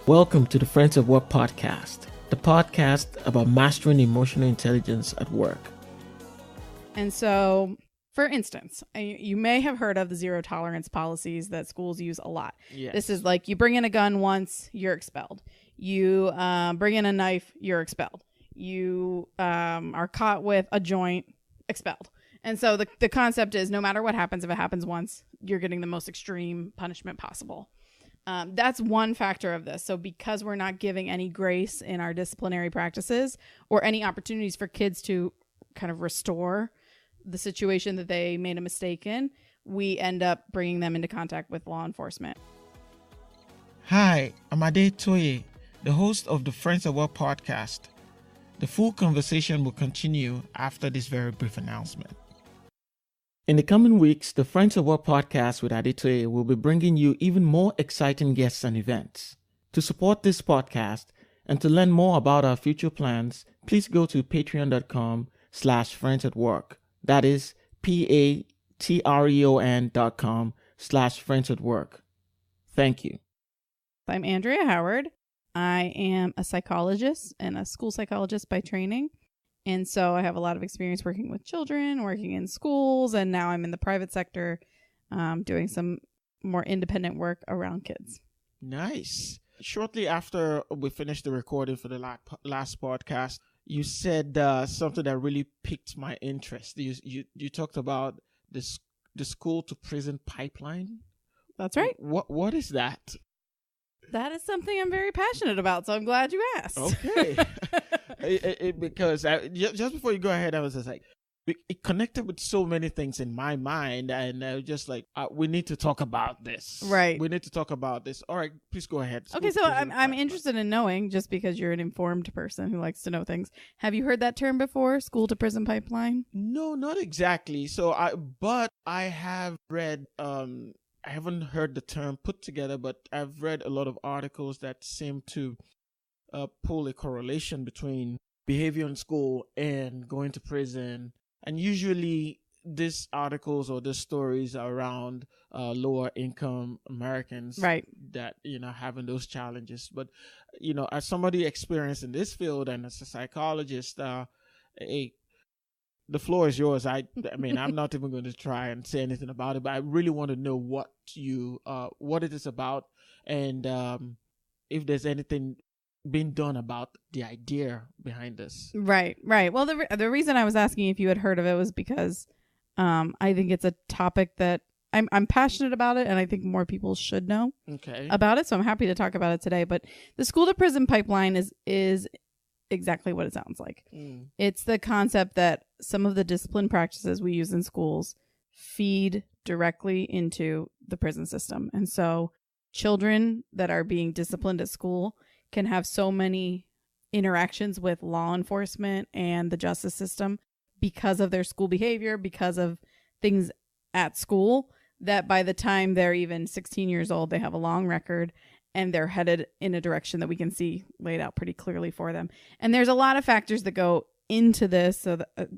Welcome to the Friends of Work podcast, the podcast about mastering emotional intelligence at work. And so, for instance, you may have heard of the zero tolerance policies that schools use a lot. Yes. This is like you bring in a gun once, you're expelled. You bring in a knife, you're expelled. You are caught with a joint, expelled. And so the concept is no matter what happens, if it happens once, you're getting the most extreme punishment possible. That's one factor of this. So because we're not giving any grace in our disciplinary practices or any opportunities for kids to kind of restore the situation that they made a mistake in, we end up bringing them into contact with law enforcement. Hi, I'm Andrea Howard, the host of the Friends of Work podcast. The full conversation will continue after this very brief announcement. In the coming weeks, the Friends of Work podcast with Andrea will be bringing you even more exciting guests and events. To support this podcast and to learn more about our future plans, please go to patreon.com/friendsatwork. That is patreon.com/friendsatwork. Thank you. I'm Andrea Howard. I am a psychologist and a school psychologist by training. And so I have a lot of experience working with children, working in schools, and now I'm in the private sector doing some more independent work around kids. Nice. Shortly after we finished the recording for the last podcast, you said something that really piqued my interest. You talked about the school to prison pipeline. That's right. What is that? That is something I'm very passionate about, so I'm glad you asked. Okay. Because just before you go ahead, I was just like, it connected with so many things in my mind, and I was just like, we need to talk about this. Right. We need to talk about this. All right, please go ahead. Okay, so I'm interested in knowing, just because you're an informed person who likes to know things. Have you heard that term before, school to prison pipeline? No, not exactly. But I have read, I haven't heard the term put together, but I've read a lot of articles that seem to pull a correlation between behavior in school and going to prison. And usually these articles or these stories are around lower income Americans, right, that, having those challenges. But, as somebody experienced in this field and as a psychologist, the floor is yours. I mean, I'm not even going to try and say anything about it, but I really want to know what it is about, and if there's anything being done about the idea behind this. Right. Well, the reason I was asking if you had heard of it was because I think it's a topic that I'm passionate about it, and I think more people should know about it. So I'm happy to talk about it today. But the school to prison pipeline is exactly what it sounds like. It's the concept that some of the discipline practices we use in schools feed directly into the prison system. And so children that are being disciplined at school can have so many interactions with law enforcement and the justice system because of their school behavior, because of things at school, that by the time they're even 16 years old, they have a long record and they're headed in a direction that we can see laid out pretty clearly for them. And there's a lot of factors that go into this, so that,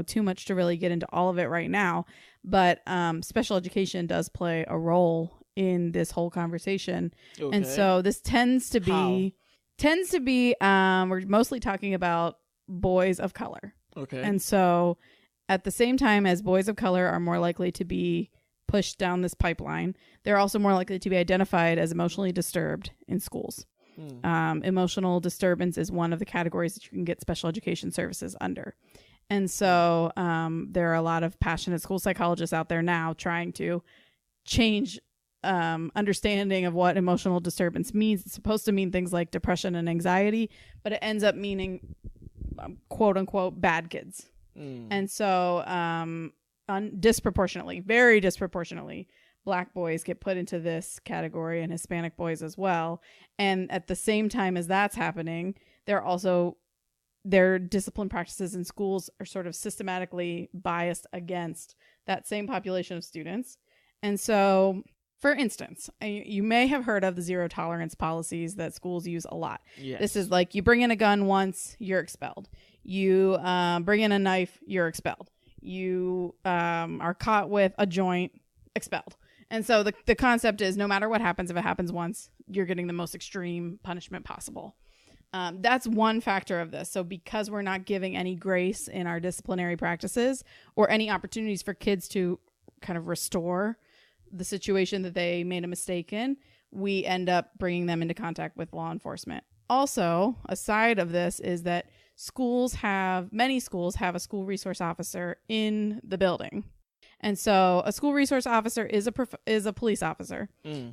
too much to really get into all of it right now. But special education does play a role in this whole conversation. Okay. And so this tends to be, we're mostly talking about boys of color. Okay. And so at the same time as boys of color are more likely to be pushed down this pipeline, they're also more likely to be identified as emotionally disturbed in schools. Emotional disturbance is one of the categories that you can get special education services under. And so there are a lot of passionate school psychologists out there now trying to change understanding of what emotional disturbance means. It's supposed to mean things like depression and anxiety, but it ends up meaning quote unquote bad kids. And so very disproportionately, Black boys get put into this category, and Hispanic boys as well. And at the same time as that's happening, their discipline practices in schools are sort of systematically biased against that same population of students. And so, for instance, you may have heard of the zero tolerance policies that schools use a lot. Yes. This is like you bring in a gun once, you're expelled. You bring in a knife, you're expelled. You are caught with a joint, expelled. And so the concept is no matter what happens, if it happens once, you're getting the most extreme punishment possible. That's one factor of this. So because we're not giving any grace in our disciplinary practices or any opportunities for kids to kind of restore the situation that they made a mistake in, we end up bringing them into contact with law enforcement. Also, a side of this is that many schools have a school resource officer in the building. And so a school resource officer is a police officer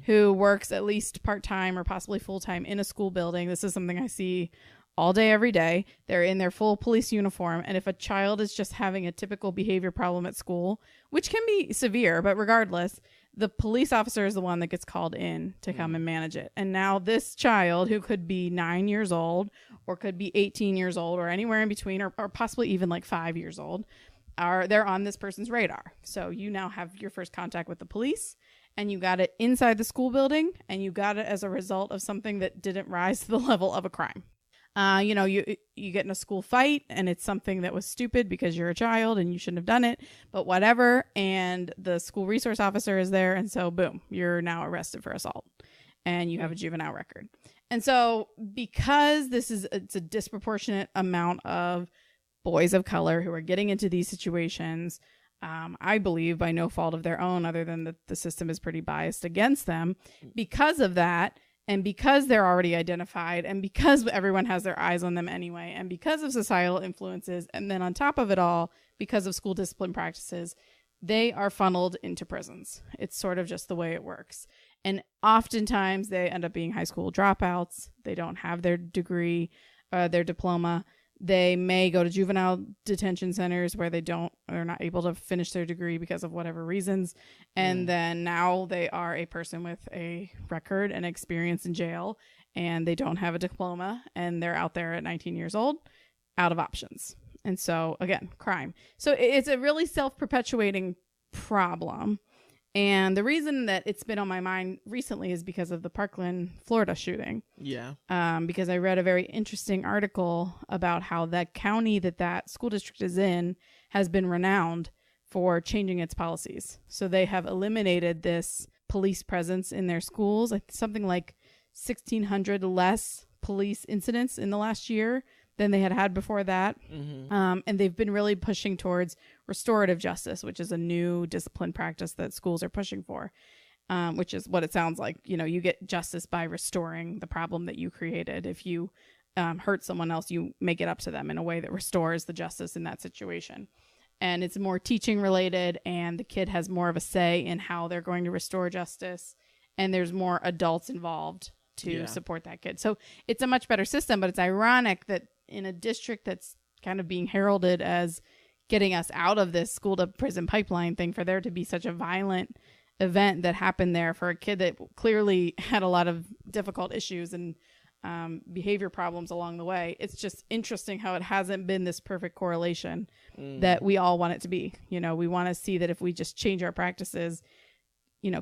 who works at least part-time or possibly full-time in a school building. This is something I see all day, every day. They're in their full police uniform. And if a child is just having a typical behavior problem at school, which can be severe, but regardless, the police officer is the one that gets called in to come and manage it. And now this child, who could be 9 years old or could be 18 years old or anywhere in between, or possibly even like 5 years old, they're on this person's radar. So you now have your first contact with the police, and you got it inside the school building, and you got it as a result of something that didn't rise to the level of a crime. You get in a school fight, and it's something that was stupid because you're a child and you shouldn't have done it, but whatever. And the school resource officer is there, and so boom, you're now arrested for assault, and you have a juvenile record. And so because it's a disproportionate amount of boys of color who are getting into these situations, I believe by no fault of their own, other than that the system is pretty biased against them. Because of that, and because they're already identified, and because everyone has their eyes on them anyway, and because of societal influences, and then on top of it all, because of school discipline practices, they are funneled into prisons. It's sort of just the way it works. And oftentimes they end up being high school dropouts. They don't have their degree, their diploma. They may go to juvenile detention centers where they're not able to finish their degree because of whatever reasons. And then now they are a person with a record and experience in jail, and they don't have a diploma, and they're out there at 19 years old, out of options. And so again, crime. So it's a really self-perpetuating problem. And the reason that it's been on my mind recently is because of the Parkland, Florida shooting. Yeah. Because I read a very interesting article about how that county that school district is in has been renowned for changing its policies. So they have eliminated this police presence in their schools, something like 1,600 less police incidents in the last year than they had before that. And they've been really pushing towards restorative justice, which is a new discipline practice that schools are pushing for, which is what it sounds like. You get justice by restoring the problem that you created. If you hurt someone else, you make it up to them in a way that restores the justice in that situation. And it's more teaching related, and the kid has more of a say in how they're going to restore justice. And there's more adults involved to support that kid. So it's a much better system, but it's ironic that in a district that's kind of being heralded as getting us out of this school to prison pipeline thing, for there to be such a violent event that happened there for a kid that clearly had a lot of difficult issues and behavior problems along the way. It's just interesting how it hasn't been this perfect correlation that we all want it to be. We want to see that if we just change our practices,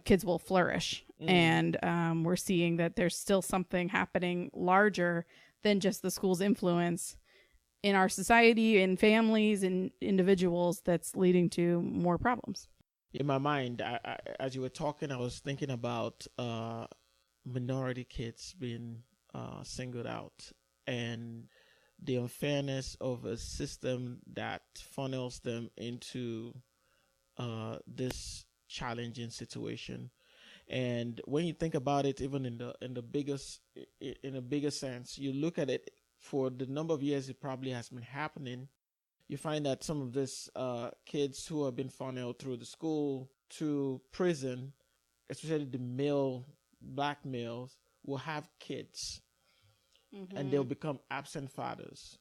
kids will flourish. And we're seeing that there's still something happening larger than just the school's influence in our society, in families, and individuals, that's leading to more problems. In my mind, as you were talking, I was thinking about minority kids being singled out, and the unfairness of a system that funnels them into this challenging situation. And when you think about it, even in a bigger sense, you look at it for the number of years it probably has been happening. You find that some of these kids who have been funneled through the school to prison, especially the black males, will have kids, and they'll become absent fathers.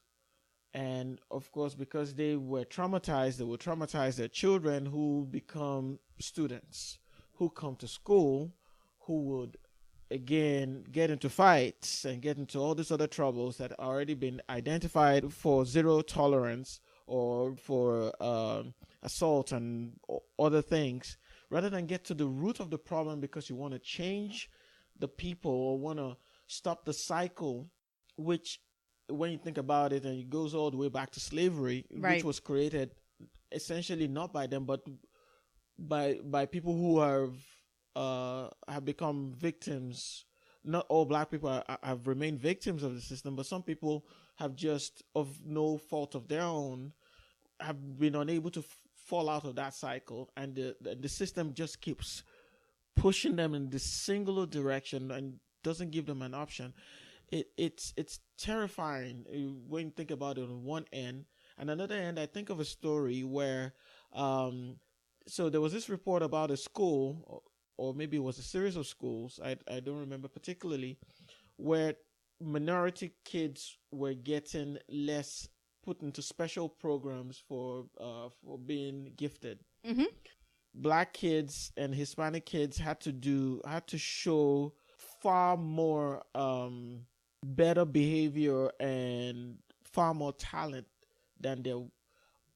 And of course, because they were traumatized, they will traumatize their children, who become students, who come to school, who would again get into fights and get into all these other troubles that have already been identified for zero tolerance, or for assault and other things, rather than get to the root of the problem, because you want to change the people or want to stop the cycle, which, when you think about it, and it goes all the way back to slavery, which was created essentially not by them, but by people who have become victims not all black people have remained victims of the system, but some people have just, of no fault of their own, have been unable to fall out of that cycle, and the system just keeps pushing them in this singular direction and doesn't give them an option. It's terrifying when you think about it on one end. And another end, I think of a story where so there was this report about a school, or maybe it was a series of schools, I don't remember particularly, where minority kids were getting less put into special programs for being gifted. Mm-hmm. Black kids and Hispanic kids had to show far more better behavior and far more talent than their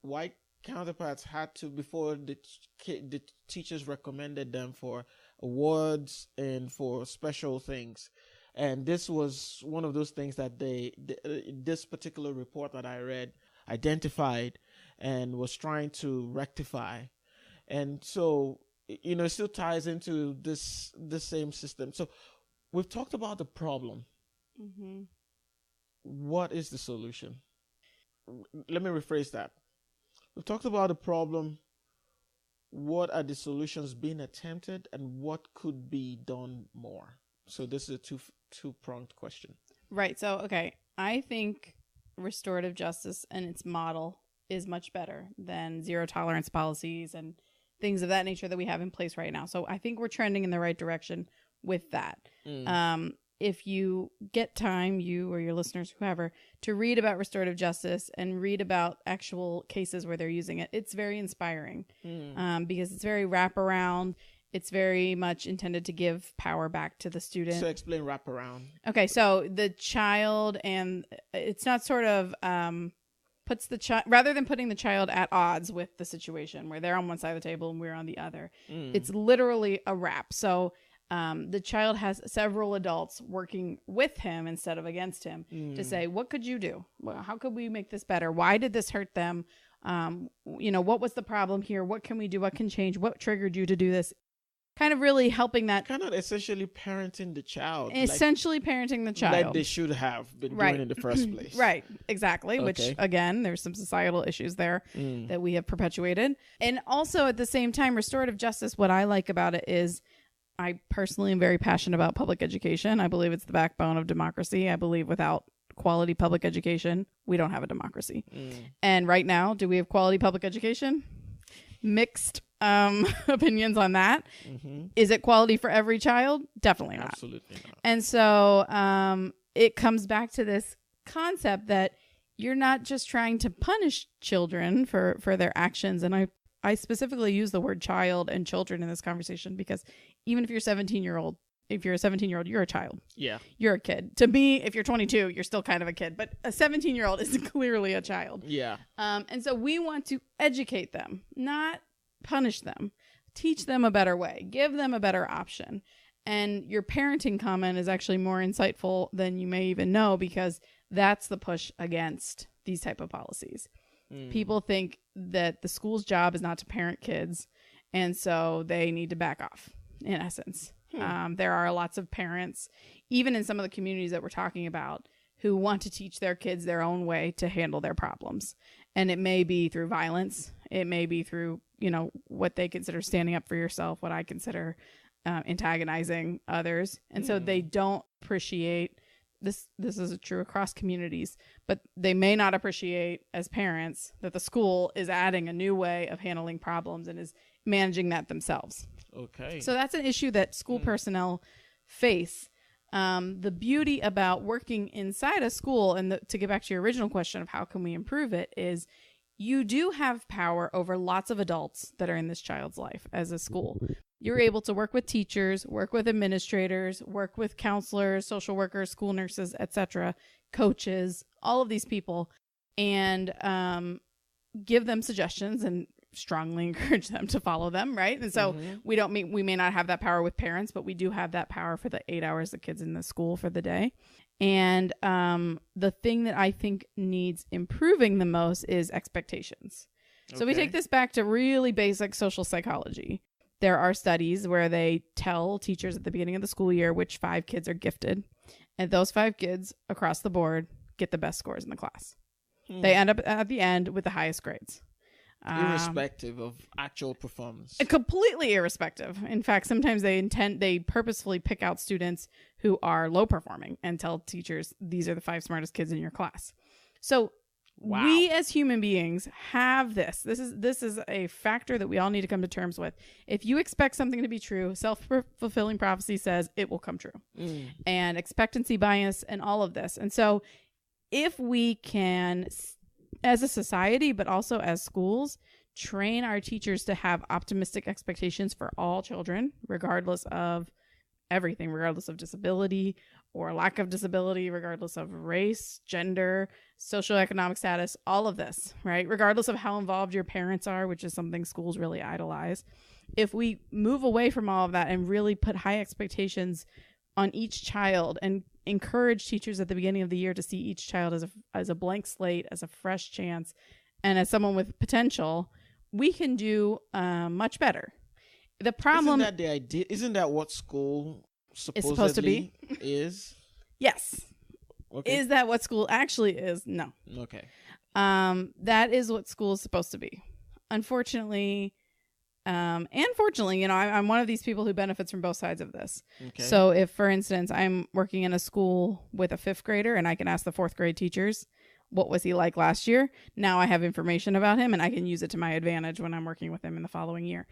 white counterparts had to before the teachers recommended them for awards and for special things. And this was one of those things that this particular report that I read identified and was trying to rectify. And so, it still ties into this same system. So we've talked about the problem. Mm-hmm. What is the solution? Let me rephrase that. We've talked about the problem. What are the solutions being attempted, and what could be done more? So this is a two-pronged question. Right. So, okay, I think restorative justice and its model is much better than zero tolerance policies and things of that nature that we have in place right now. So I think we're trending in the right direction with that. If you get time, you or your listeners, whoever, to read about restorative justice and read about actual cases where they're using it, it's very inspiring because it's very wraparound. It's very much intended to give power back to the student. So explain wraparound. Okay, so the child, and it's not sort of puts the child, rather than putting the child at odds with the situation where they're on one side of the table and we're on the other. It's literally a wrap. So the child has several adults working with him instead of against him to say, what could you do? Well, how could we make this better? Why did this hurt them? What was the problem here? What can we do? What can change? What triggered you to do this? Kind of really helping that. Kind of essentially parenting the child. Parenting the child. Like they should have been doing in the first place. Right, exactly. Okay. Which, again, there's some societal issues there that we have perpetuated. And also, at the same time, restorative justice, what I like about it is I personally am very passionate about public education. I believe it's the backbone of democracy. I believe without quality public education, we don't have a democracy. And right now, do we have quality public education? Mixed opinions on that. Is it quality for every child? Definitely not. Absolutely not. And so it comes back to this concept that you're not just trying to punish children for their actions. And I specifically use the word child and children in this conversation because even if you're a 17-year-old, you're a child. Yeah. You're a kid. To me, if you're 22, you're still kind of a kid. But a 17-year-old is clearly a child. Yeah. And so we want to educate them, not punish them. Teach them a better way. Give them a better option. And your parenting comment is actually more insightful than you may even know because that's the push against these type of policies. People think that the school's job is not to parent kids, and so they need to back off, in essence. There are lots of parents, even in some of the communities that we're talking about, who want to teach their kids their own way to handle their problems. And it may be through violence. It may be through, what they consider standing up for yourself, what I consider antagonizing others. And so they don't appreciate this is true across communities, but they may not appreciate as parents that the school is adding a new way of handling problems and is managing that themselves. Okay. So that's an issue that school personnel face. The beauty about working inside a school, and to get back to your original question of how can we improve it, is you do have power over lots of adults that are in this child's life as a school. You're able to work with teachers, work with administrators, work with counselors, social workers, school nurses, etc., coaches, all of these people, and give them suggestions and strongly encourage them to follow them, right? And so we may not have that power with parents, but we do have that power for the 8 hours the kids in the school for the day. And the thing that I think needs improving the most is expectations. So we take this back to really basic social psychology. There are studies where they tell teachers at the beginning of the school year which 5 kids are gifted. And those 5 kids across the board get the best scores in the class. They end up at the end with the highest grades. Irrespective of actual performance. Completely irrespective. In fact, sometimes they purposefully pick out students who are low performing and tell teachers, these are the 5 smartest kids in your class. So we as human beings have this. This is a factor that we all need to come to terms with. If you expect something to be true, self-fulfilling prophecy says it will come true. And expectancy bias and all of this. And so if we can, as a society, but also as schools, train our teachers to have optimistic expectations for all children, regardless of everything, regardless of disability or lack of disability, regardless of race, gender, socioeconomic status, all of this, right? Regardless of how involved your parents are, which is something schools really idolize. If we move away from all of that and really put high expectations on each child and encourage teachers at the beginning of the year to see each child as a blank slate, as a fresh chance, and as someone with potential, we can do much better. The problem... Isn't that the idea? Isn't that what school supposed to be? Is? Yes. Okay. Is that what school actually is? No. Okay. That is what school is supposed to be. Unfortunately... and fortunately, I'm one of these people who benefits from both sides of this. Okay. So if, for instance, I'm working in a school with a 5th grader and I can ask the 4th grade teachers, what was he like last year? Now I have information about him and I can use it to my advantage when I'm working with him in the following year.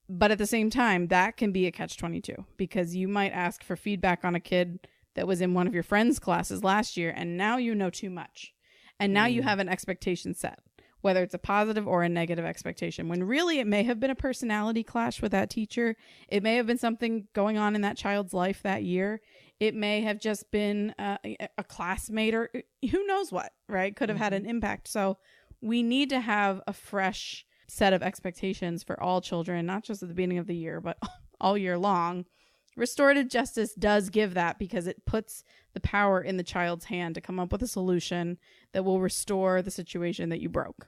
But at the same time, that can be a catch-22 because you might ask for feedback on a kid that was in one of your friends' classes last year and now you know too much. And now you have an expectation set, whether it's a positive or a negative expectation, when really it may have been a personality clash with that teacher. It may have been something going on in that child's life that year. It may have just been a classmate or who knows what, right? Could have had an impact. So we need to have a fresh set of expectations for all children, not just at the beginning of the year, but all year long. Restorative justice does give that because it puts the power in the child's hand to come up with a solution that will restore the situation that you broke.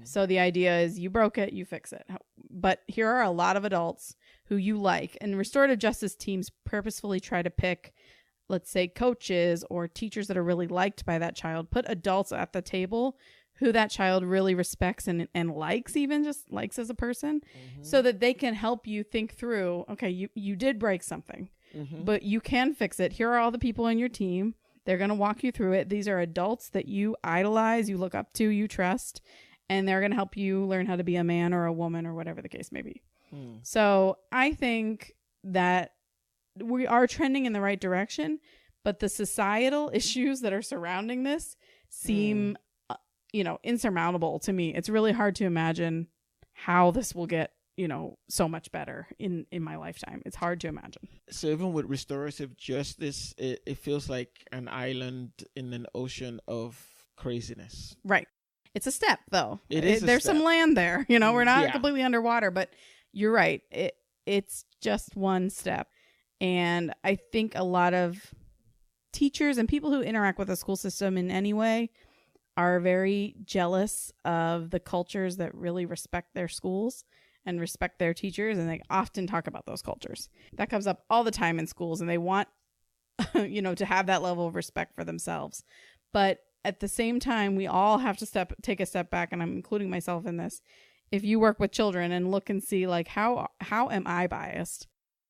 So the idea is you broke it, you fix it. But here are a lot of adults who you like, and restorative justice teams purposefully try to pick, let's say, coaches or teachers that are really liked by that child, put adults at the table who that child really respects and likes, even just likes as a person, so that they can help you think through, okay, you did break something, but you can fix it. Here are all the people in your team. They're going to walk you through it. These are adults that you idolize, you look up to, you trust, and they're going to help you learn how to be a man or a woman or whatever the case may be. So I think that we are trending in the right direction, but the societal issues that are surrounding this seem insurmountable to me. It's really hard to imagine how this will get, so much better in my lifetime. It's hard to imagine. So even with restorative justice, it feels like an island in an ocean of craziness. Right. It's a step, though. There's some land there. We're not completely underwater, but you're right. It's just one step. And I think a lot of teachers and people who interact with the school system in any way are very jealous of the cultures that really respect their schools and respect their teachers, and they often talk about those cultures. That comes up all the time in schools, and they want to have that level of respect for themselves. But at the same time, we all have to take a step back, and I'm including myself in this. If you work with children and look and see, like, how am I biased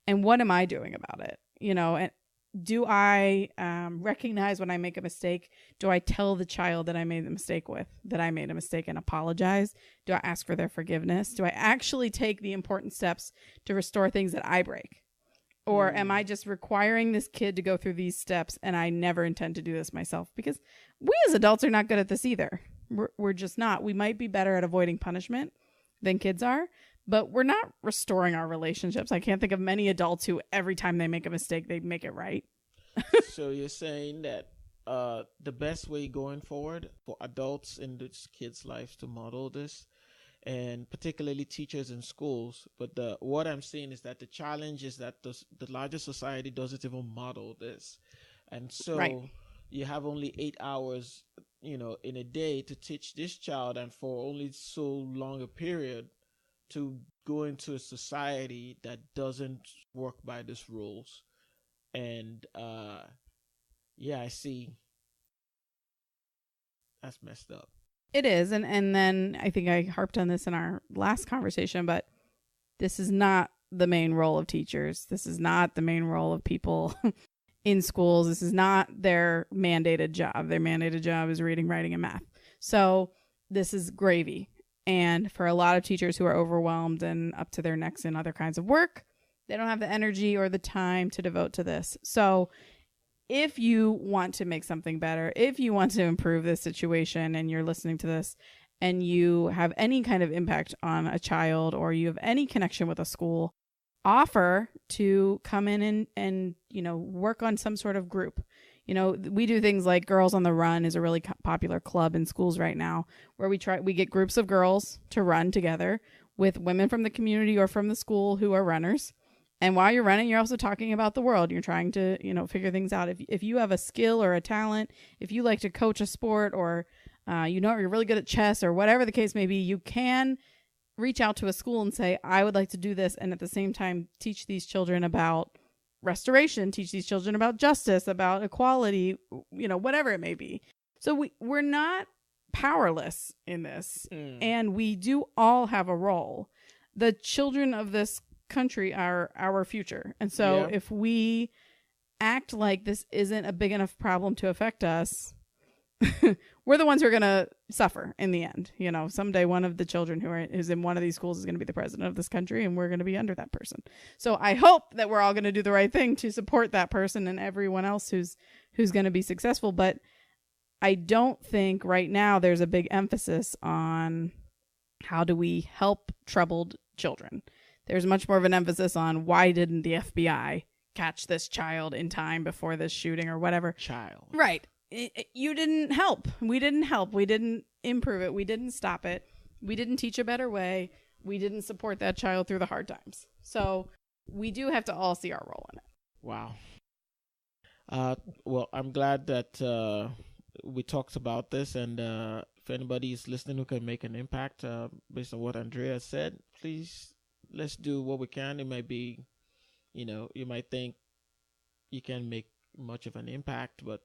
and what am I doing about it? And do I recognize when I make a mistake? Do I tell the child that I made a mistake and apologize? Do I ask for their forgiveness? Do I actually take the important steps to restore things that I break? Or am I just requiring this kid to go through these steps and I never intend to do this myself? Because we as adults are not good at this either. We're just not. We might be better at avoiding punishment than kids are, but we're not restoring our relationships. I can't think of many adults who every time they make a mistake, they make it right. So you're saying that the best way going forward for adults in this kids' lives to model this, and particularly teachers in schools, but what I'm seeing is that the challenge is that the larger society doesn't even model this. And so you have only 8 hours, in a day to teach this child, and for only so long a period to go into a society that doesn't work by these rules. And yeah, I see. That's messed up. It is. And then I think I harped on this in our last conversation, but this is not the main role of teachers. This is not the main role of people in schools. This is not their mandated job. Their mandated job is reading, writing, and math. So this is gravy. And for a lot of teachers who are overwhelmed and up to their necks in other kinds of work, they don't have the energy or the time to devote to this. So if you want to make something better, if you want to improve this situation and you're listening to this and you have any kind of impact on a child or you have any connection with a school, offer to come in and work on some sort of group. We do things like Girls on the Run is a really popular club in schools right now where we get groups of girls to run together with women from the community or from the school who are runners. And while you're running, you're also talking about the world. You're trying to, figure things out. If you have a skill or a talent, if you like to coach a sport or, you're really good at chess or whatever the case may be, you can reach out to a school and say, I would like to do this. And at the same time, teach these children about restoration, teach these children about justice, about equality, whatever it may be. So we're not powerless in this. And we do all have a role. The children of this country are our future. And so if we act like this isn't a big enough problem to affect us, we're the ones who are going to suffer in the end. Someday one of the children who's in one of these schools is going to be the president of this country, and we're going to be under that person. So I hope that we're all going to do the right thing to support that person and everyone else who's going to be successful. But I don't think right now there's a big emphasis on how do we help troubled children. There's much more of an emphasis on why didn't the FBI catch this child in time before this shooting or whatever. Child. Right. You didn't help. We didn't help. We didn't improve it. We didn't stop it. We didn't teach a better way. We didn't support that child through the hard times. So we do have to all see our role in it. Wow. Well, I'm glad that we talked about this, and if anybody is listening who can make an impact based on what Andrea said, please, let's do what we can. It might be, you might think you can make much of an impact, but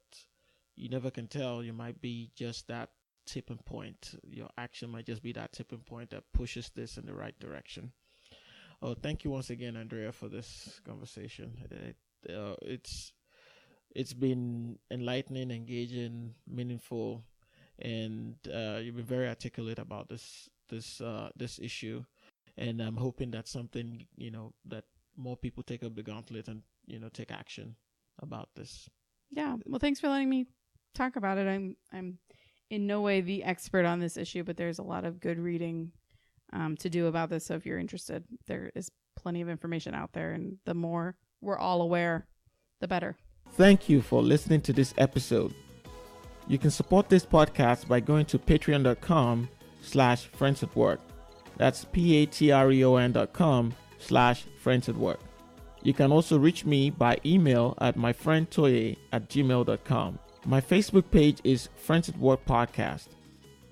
you never can tell. You might be just that tipping point. Your action might just be that tipping point that pushes this in the right direction. Oh, thank you once again, Andrea, for this conversation. It's been enlightening, engaging, meaningful, and you've been very articulate about this issue. And I'm hoping that's something, that more people take up the gauntlet and, take action about this. Yeah. Well, thanks for letting me talk about it. I'm in no way the expert on this issue, but there's a lot of good reading to do about this. So if you're interested, there is plenty of information out there. And the more we're all aware, the better. Thank you for listening to this episode. You can support this podcast by going to patreon.com/friendsatwork. That's patreon.com/friendsatwork. You can also reach me by email at myfriendtoye@gmail.com. My Facebook page is Friends at Work Podcast,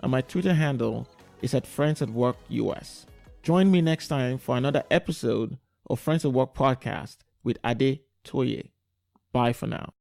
and my Twitter handle is at Friends at Work US. Join me next time for another episode of Friends at Work Podcast with Ade Toye. Bye for now.